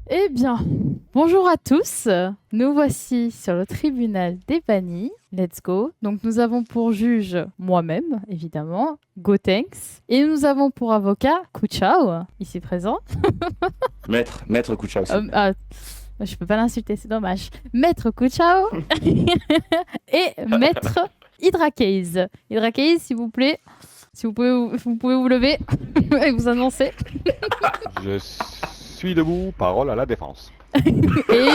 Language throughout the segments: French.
Eh bien, bonjour à tous. Nous voici sur le tribunal des bannis. Let's go. Donc, nous avons pour juge moi-même, évidemment, Gotenks. Et nous avons pour avocat Kuchao, ici présent. Maître Kouchao, s'il vous plaît. Je peux pas l'insulter, c'est dommage. Maître Kuchao et Maître Hydracase. Hydracase, s'il vous plaît. Si vous pouvez vous lever et vous annoncer. Je suis debout, parole à la défense. Et,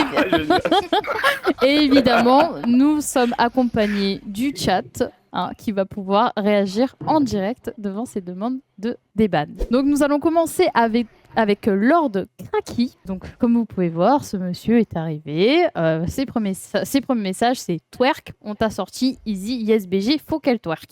et évidemment, nous sommes accompagnés du chat qui va pouvoir réagir en direct devant ces demandes de débat. Donc nous allons commencer avec Lord Kraki. Donc comme vous pouvez voir, ce monsieur est arrivé. Ses premiers messages, c'est twerk, on t'a sorti, easy, yes BG, faut qu'elle twerk.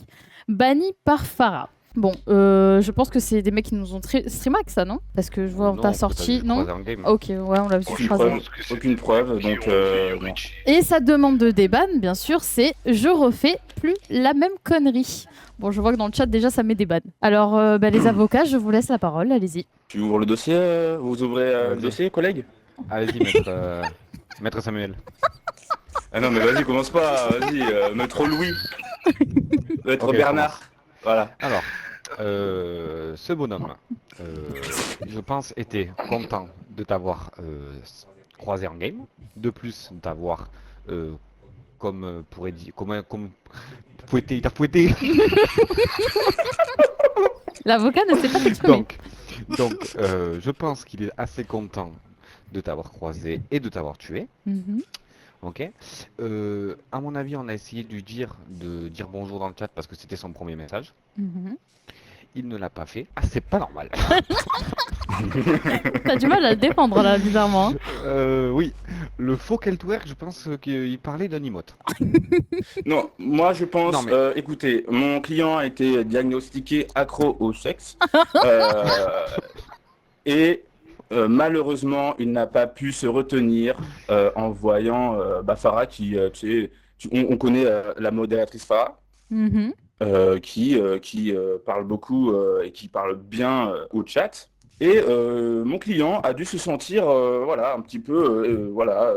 Banni par Farah. Bon, je pense que c'est des mecs qui nous ont streamax ça, non? Parce que je vois, on t'a sorti, non? Ok, ouais, on l'a vu Aucune croiser. preuve, aucune preuve, donc non. Et sa demande de déban, bien sûr, c'est je refais plus la même connerie. Bon, je vois que dans le chat déjà ça met des bans. Alors, les avocats, je vous laisse la parole, allez-y. Tu ouvres le dossier, vous ouvrez le Vas-y. dossier, collègue? Allez-y, maître Samuel. Ah non, mais vas-y, commence pas, vas-y, maître Louis, maître Ok, Bernard, voilà. Alors, ce bonhomme, je pense, était content de t'avoir croisé en game. De plus, de t'avoir, comme pourrait dire, comme fouetté, il t'a fouetté. L'avocat ne sait pas s'exprimer. Donc, je pense qu'il est assez content de t'avoir croisé et de t'avoir tué. Mhm. Ok. À mon avis, on a essayé de dire bonjour dans le chat parce que c'était son premier message. Mhm. Il ne l'a pas fait. Ah, c'est pas normal. T'as du mal à le défendre là, bizarrement. Oui, le faux twerk, je pense qu'il parlait d'un emote. Non, moi je pense, Non, mais- écoutez, mon client a été diagnostiqué accro au sexe, euh, et malheureusement, il n'a pas pu se retenir en voyant Farah qui, tu sais, on connaît la modératrice Farah. Mhm. Qui parle beaucoup et qui parle bien au chat. Et mon client a dû se sentir, voilà, un petit peu, voilà,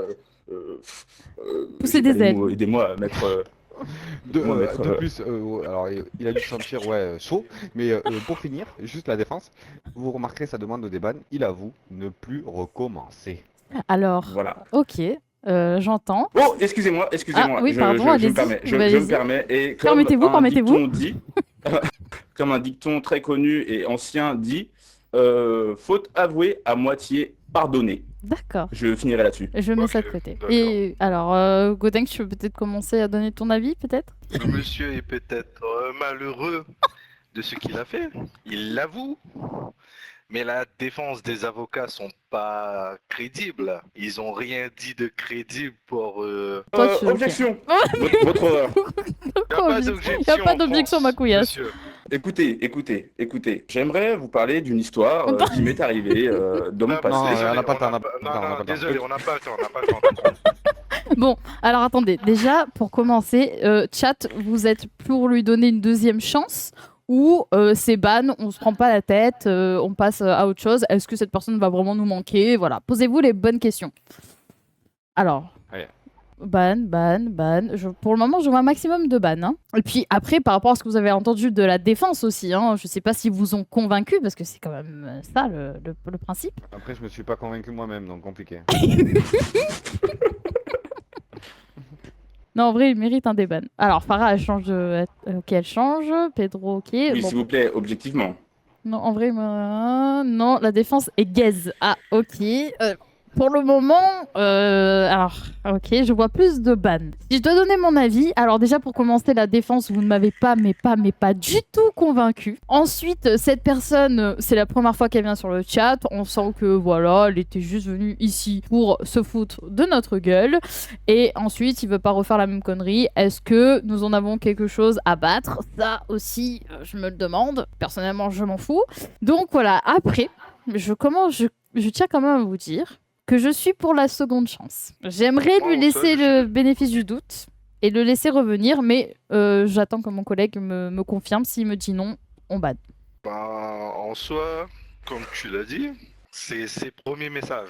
Pousser j'ai pas des les ailes. mots, aidez-moi, maître, aidez-moi, De maître. plus, alors il a dû se sentir chaud, mais pour finir, juste la défense, vous remarquerez sa demande de déban, il avoue ne plus recommencer. Alors, Voilà. ok, j'entends. Oh, Ah excusez-moi, oui, pardon, je me allez-y. permets, je me Allez-y. permets. Et comme Permettez-vous, un permettez-vous. dicton dit, comme un dicton très connu et ancien dit, faute avouée à moitié pardonnée. D'accord. Je finirai là-dessus. Je mets Ok, ça de côté. d'accord. Et alors, Godin, tu peux peut-être commencer à donner ton avis, peut-être? Le monsieur est peut-être malheureux de ce qu'il a fait. Il l'avoue. Mais la défense des avocats sont pas crédibles. Ils ont rien dit de crédible pour. Toi, tu... ok. Objection. Votre honneur. Y a pas d'objection. Il n'y a pas en d'objection, France, ma couillasse. monsieur. Écoutez. J'aimerais vous parler d'une histoire qui m'est arrivée dans mon Ah, passé. Non, désolé, on n'a pas le temps, non, non, désolé, on n'a pas le temps, on n'a pas le temps. Bon, alors attendez. Déjà, pour commencer, chat, vous êtes pour lui donner une deuxième chance ou c'est ban, on se prend pas la tête, on passe à autre chose. Est-ce que cette personne va vraiment nous manquer? Voilà, posez-vous les bonnes questions. Alors, Allez. ban. Pour le moment, je vois un maximum de ban. Hein. Et puis après, par rapport à ce que vous avez entendu de la défense aussi, hein, je sais pas si vous ont convaincu, parce que c'est quand même ça le principe. Après, je me suis pas convaincu moi-même, donc compliqué. Non, en vrai, il mérite un déban. Alors, Farah, elle change de... Ok, elle change. Pedro, ok. Oui, Bon. s'il vous plaît, objectivement. Non, en vrai, non, la défense est gaze. Ah, ok. Pour le moment, alors, ok, je vois plus de ban. Si je dois donner mon avis, alors déjà pour commencer la défense, vous ne m'avez pas, mais pas du tout convaincu. Ensuite, cette personne, c'est la première fois qu'elle vient sur le chat. On sent que voilà, elle était juste venue ici pour se foutre de notre gueule. Et ensuite, il veut pas refaire la même connerie. Est-ce que nous en avons quelque chose à battre? Ça aussi, je me le demande. Personnellement, je m'en fous. Donc voilà. Après, je tiens quand même à vous dire que je suis pour la seconde chance. J'aimerais Moi, lui en laisser seul, le bénéfice du doute et le laisser revenir, mais j'attends que mon collègue me confirme. S'il me dit non, on bat. en soi, comme tu l'as dit, c'est ses premiers messages.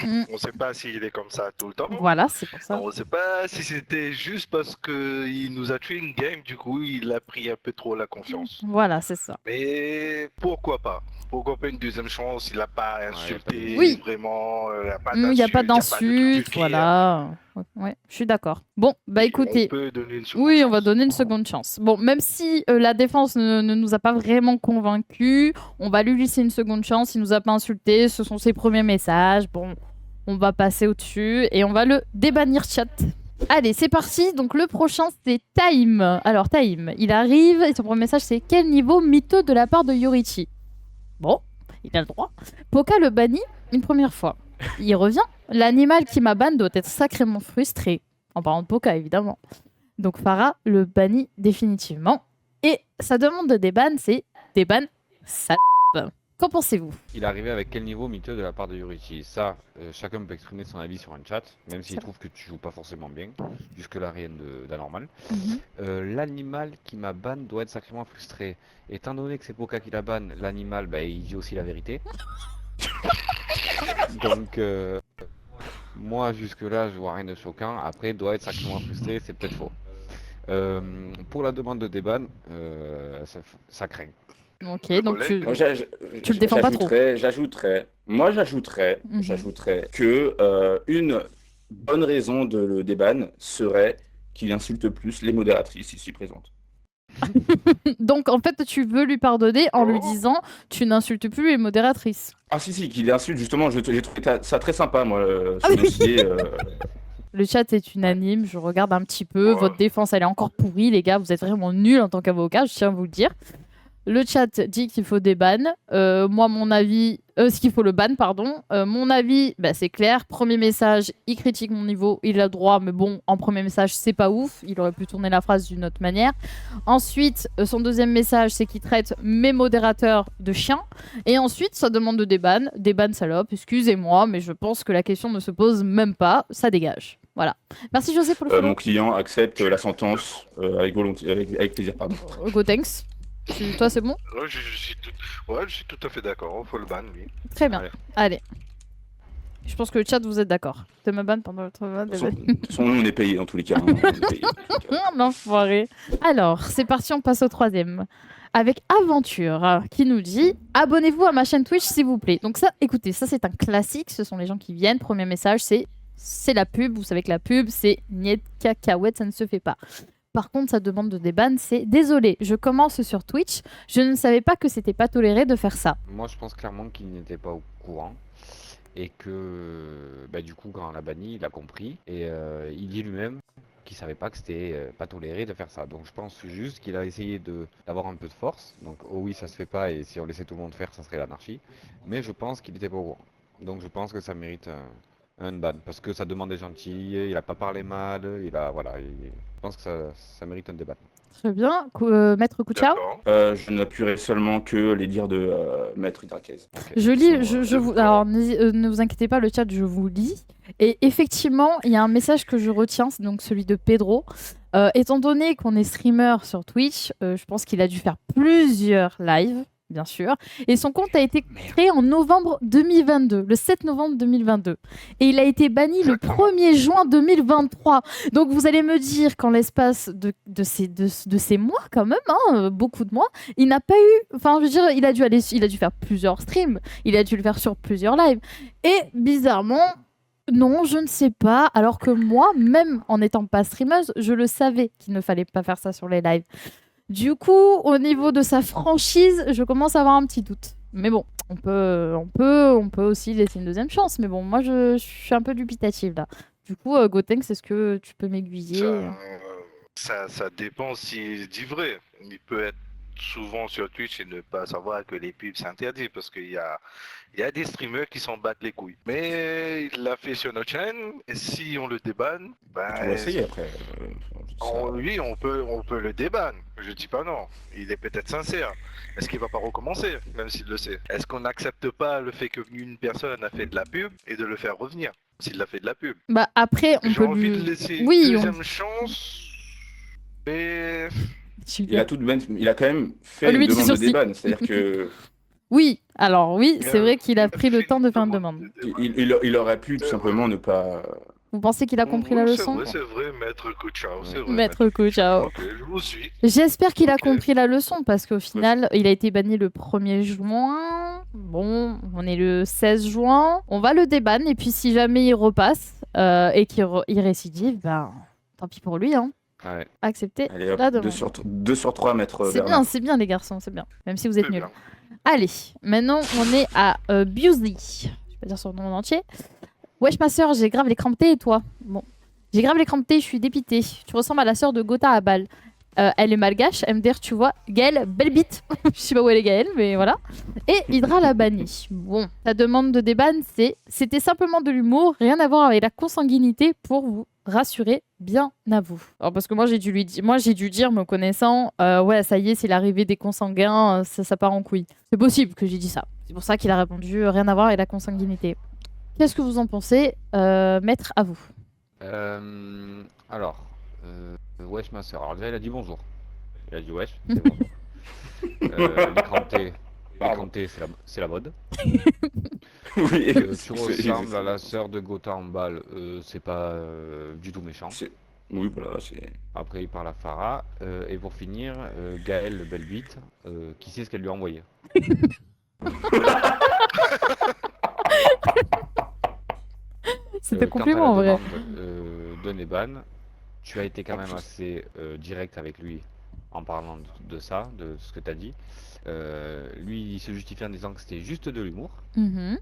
Mm. On sait pas s'il est comme ça tout le temps. Voilà, c'est pour ça. On sait pas si c'était juste parce qu'il nous a tué une game, du coup il a pris un peu trop la confiance. Voilà, c'est ça. Mais pourquoi pas? Pourquoi pas une deuxième chance? Il a pas insulté Oui. vraiment, il Il n'y a pas de d'insulte, trucs vulgaires. voilà. Ouais, je suis d'accord. Bon, bah On écoutez, peut donner une seconde oui, on va chance. donner une seconde chance. Bon, même si la défense ne nous a pas vraiment convaincus, on va lui laisser une seconde chance. Il nous a pas insulté, ce sont ses premiers messages. Bon, on va passer au-dessus et on va le débannir chat. Allez, c'est parti. Donc le prochain, c'est Time. Alors Time, il arrive et son premier message, c'est quel niveau mytheux de la part de Yorichi. Bon, il a le droit. Poka le bannit une première fois. Il revient. L'animal qui m'a ban doit être sacrément frustré. En parlant de Poka, évidemment. Donc Farah le bannit définitivement. Et sa demande de déban, c'est déban salope. Qu'en pensez-vous? Il est arrivé avec quel niveau mytheux de la part de Yorichi? Ça, chacun peut exprimer son avis sur un chat, même s'il Ça. trouve que tu joues pas forcément bien. Jusque-là, rien d'anormal. Mhm. L'animal qui m'a ban doit être sacrément frustré. Étant donné que c'est Poka qui la ban, l'animal, bah, il dit aussi la vérité. Donc, moi, jusque-là, je vois rien de choquant. Après, doit être sacrément frustré, c'est peut-être faux. Pour la demande de déban, ça craint. Ok, Le donc volet. tu... Moi, Tu le défends pas trop. J'ajouterais Mhm. que une bonne raison de le déban serait qu'il insulte plus les modératrices ici présentes. Donc en fait, tu veux lui pardonner en lui Oh. disant tu n'insultes plus les modératrices. Ah si, qu'il insulte justement, j'ai trouvé ça très sympa, moi, Ah ce oui. dossier. Le chat est unanime, je regarde un petit peu. Ouais. Votre défense, elle est encore pourrie, les gars. Vous êtes vraiment nuls en tant qu'avocat, je tiens à vous le dire. Le chat dit qu'il faut des bans. Moi, mon avis, ce qu'il faut le ban, pardon. Mon avis, bah, c'est clair. Premier message, il critique mon niveau, il a le droit, mais bon, en premier message, c'est pas ouf. Il aurait pu tourner la phrase d'une autre manière. Ensuite, son deuxième message, c'est qu'il traite mes modérateurs de chiens. Et ensuite, sa demande de déban. Déban salope, excusez-moi, mais je pense que la question ne se pose même pas. Ça dégage. Voilà. Merci José pour le follow. Mon client accepte la sentence avec plaisir, pardon. Go thanks. Toi, c'est bon? Ouais, je suis tout à fait d'accord, faut le ban, lui. Très bien. Allez. Allez. Je pense que le chat, vous êtes d'accord. Tu me ban pendant votre ban. Son nom, on est payé dans tous les cas. Hein, on est payé dans tous les cas. L'enfoiré. Alors, c'est parti, on passe au troisième. Avec Aventure qui nous dit abonnez-vous à ma chaîne Twitch s'il vous plaît. Donc ça, écoutez, ça c'est un classique. Ce sont les gens qui viennent. Premier message, c'est la pub. Vous savez que la pub, c'est niet cacahuète, ça ne se fait pas. Par contre, sa demande de déban, c'est désolé, je commence sur Twitch. Je ne savais pas que c'était pas toléré de faire ça. Moi, je pense clairement qu'il n'était pas au courant. Et que, bah, du coup, quand on l'a banni, il a compris. Et il dit lui-même qu'il savait pas que c'était pas toléré de faire ça. Donc, je pense juste qu'il a essayé d'avoir un peu de force. Donc, oh oui, ça se fait pas. Et si on laissait tout le monde faire, ça serait l'anarchie. Mais je pense qu'il était pas au courant. Donc, je pense que ça mérite un ban. Parce que sa demande est gentille. Il a pas parlé mal. Voilà. Je pense que ça mérite un débat. Très bien. Maître Kuchao. D'accord. Je n'appuierai seulement que les dires de Maître Idrakez. Ok. Je lis, Ils sont, je vous. Alors, ne vous inquiétez pas, le chat, je vous lis. Et effectivement, il y a un message que je retiens, c'est donc celui de Pedro. Étant donné qu'on est streamer sur Twitch, je pense qu'il a dû faire plusieurs lives, bien sûr. Et son compte a été créé en novembre 2022, le 7 novembre 2022. Et il a été banni le 1er juin 2023. Donc vous allez me dire qu'en l'espace de ces mois, quand même, hein, beaucoup de mois, il n'a pas eu. Enfin, je veux dire, il a dû faire plusieurs streams, il a dû le faire sur plusieurs lives. Et bizarrement. Non, je ne sais pas. Alors que moi, même en n'étant pas streameuse, je le savais qu'il ne fallait pas faire ça sur les lives. Du coup, au niveau de sa franchise, je commence à avoir un petit doute. Mais bon, on peut aussi laisser une deuxième chance. Mais bon, moi, je suis un peu dubitative là. Du coup, Gotenks, est-ce que tu peux m'aiguiller? Ça dépend s'il dit vrai. Il peut être souvent sur Twitch et ne pas savoir que les pubs c'est interdit parce qu'il y a des streamers qui s'en battent les couilles. Mais il l'a fait sur notre chaîne et si on le débanne, On va essayer après. oui, on peut le déban. Je dis pas non. Il est peut-être sincère. Est-ce qu'il va pas recommencer, même s'il le sait? Est-ce qu'on n'accepte pas le fait qu'une personne a fait de la pub et de le faire revenir s'il a fait de la pub? Bah après, on J'ai peut envie lui. de laisser une Oui, deuxième chance, mais Il a quand même fait Lui une dit demande de sursis. déban. C'est-à-dire que Oui, alors oui, c'est Euh, vrai qu'il a il a pris le fait temps de une faire une demande. Il aurait pu tout simplement ne pas. Vous pensez qu'il a compris la Oui, leçon? c'est vrai, maître Kuchao, c'est vrai. Maître Kuchao. Ok, je vous suis. J'espère qu'il a Ok. compris la leçon parce qu'au final, il a été banni le 1er juin. Bon, on est le 16 juin. On va le déban et puis si jamais il repasse et il récidive, ben tant pis pour lui. Hein. Ouais. Accepter Allez hop, la 2 demande. sur 3, maître Bernard. C'est bien les garçons, c'est bien. Même si vous êtes C'est nuls. bien. Allez, maintenant on est à Busey. Je vais pas dire son nom en entier. Wesh ma soeur, j'ai grave les cramptés et toi? Bon. J'ai grave les cramptés, je suis dépitée. Tu ressembles à la sœur de Gotha à Bâle. Elle est malgache, MDR, tu vois. Gaëlle, belle bite. Je sais pas où elle est Gaëlle, mais voilà. Et Hydra l'a banni. Bon, ta demande de déban, c'était simplement de l'humour, rien à voir avec la consanguinité pour vous rassurer bien à vous. Alors parce que moi j'ai dû dire, me connaissant, ouais ça y est, c'est l'arrivée des consanguins, ça part en couille. C'est possible que j'ai dit ça. C'est pour ça qu'il a répondu rien à voir avec la consanguinité. Qu'est-ce que vous en pensez, maître, à vous? Alors, wesh ma soeur. Alors déjà il a dit bonjour. Il a dit wesh, c'est bonjour. Les Pardon. cramptés, c'est la mode. Oui, Tu ressembles à la sœur de Gotha en balle, c'est pas du tout méchant. Oui, voilà, c'est. Après il parle à Farah. Et pour finir, Gaëlle, belle bite, qui sait ce qu'elle lui a envoyé. C'était Quant à compliment en la vrai. demande de Neban, tu as été quand même assez direct avec lui en parlant de ça, de ce que tu as dit. Lui, il se justifie en disant que c'était juste de l'humour. Mhm.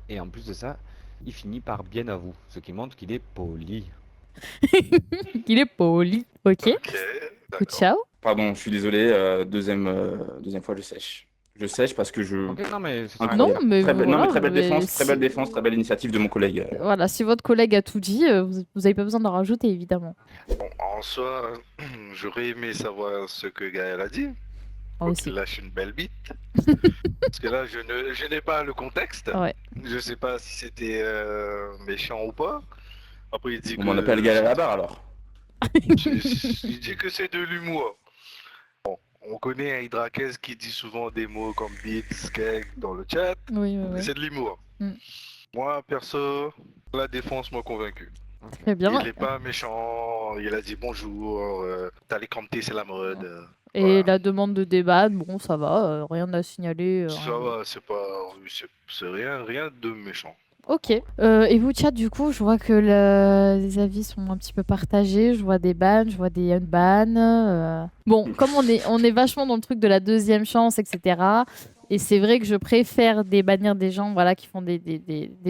Et en plus de ça, il finit par bien à vous, ce qui montre qu'il est poli. Il est poli. Ok. Ok, Coup de d'accord. ciao. Pardon, je suis désolé, deuxième fois je sèche. Je sèche parce que je. Ok, non mais c'est Incroyable. Non, mais Non, mais voilà, très belle mais défense, très belle défense, très belle initiative de mon collègue. Voilà, si votre collègue a tout dit, vous avez pas besoin d'en rajouter, évidemment. Bon, en soi, j'aurais aimé savoir ce que Gaël a dit. Moi Faut aussi. qu'il lâche une belle bite. Parce que là, je n'ai pas le contexte. Ouais. Je sais pas si c'était méchant ou pas. Après, il dit On m'en appelle Gaël à la barre alors. il dit que c'est de l'humour. On connaît un Hydrakes qui dit souvent des mots comme bite, skeg dans le chat. Oui, Mais c'est de l'humour. Mm. Moi, perso, la défense m'a convaincu. Très bien. Il est pas méchant, il a dit bonjour, t'as les cramptés, c'est la mode. Et voilà. la demande de débat, bon, ça va, rien à signaler. Ça va, c'est pas. C'est rien de méchant. Ok. Et vous, chat, du coup, je vois que les avis sont un petit peu partagés. Je vois des bans, je vois des unbans. Bon, comme on est vachement dans le truc de la deuxième chance, etc. Et c'est vrai que je préfère débannir des gens voilà, qui font des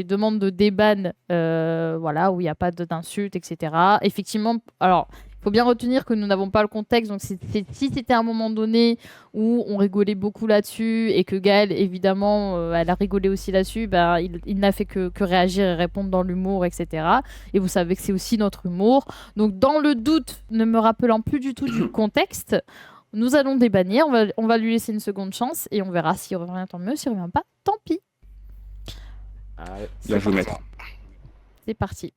demandes de déban voilà, où il n'y a pas d'insultes, etc. Effectivement, alors, il faut bien retenir que nous n'avons pas le contexte. Donc, si c'était à un moment donné où on rigolait beaucoup là-dessus et que Gaëlle, évidemment, elle a rigolé aussi là-dessus, bah, il n'a fait que réagir et répondre dans l'humour, etc. Et vous savez que c'est aussi notre humour. Donc, dans le doute, ne me rappelant plus du tout du contexte, nous allons débannir. On va lui laisser une seconde chance et on verra s'il revient, tant mieux. S'il revient pas, tant pis. Allez. Bien joué, maître. C'est parti.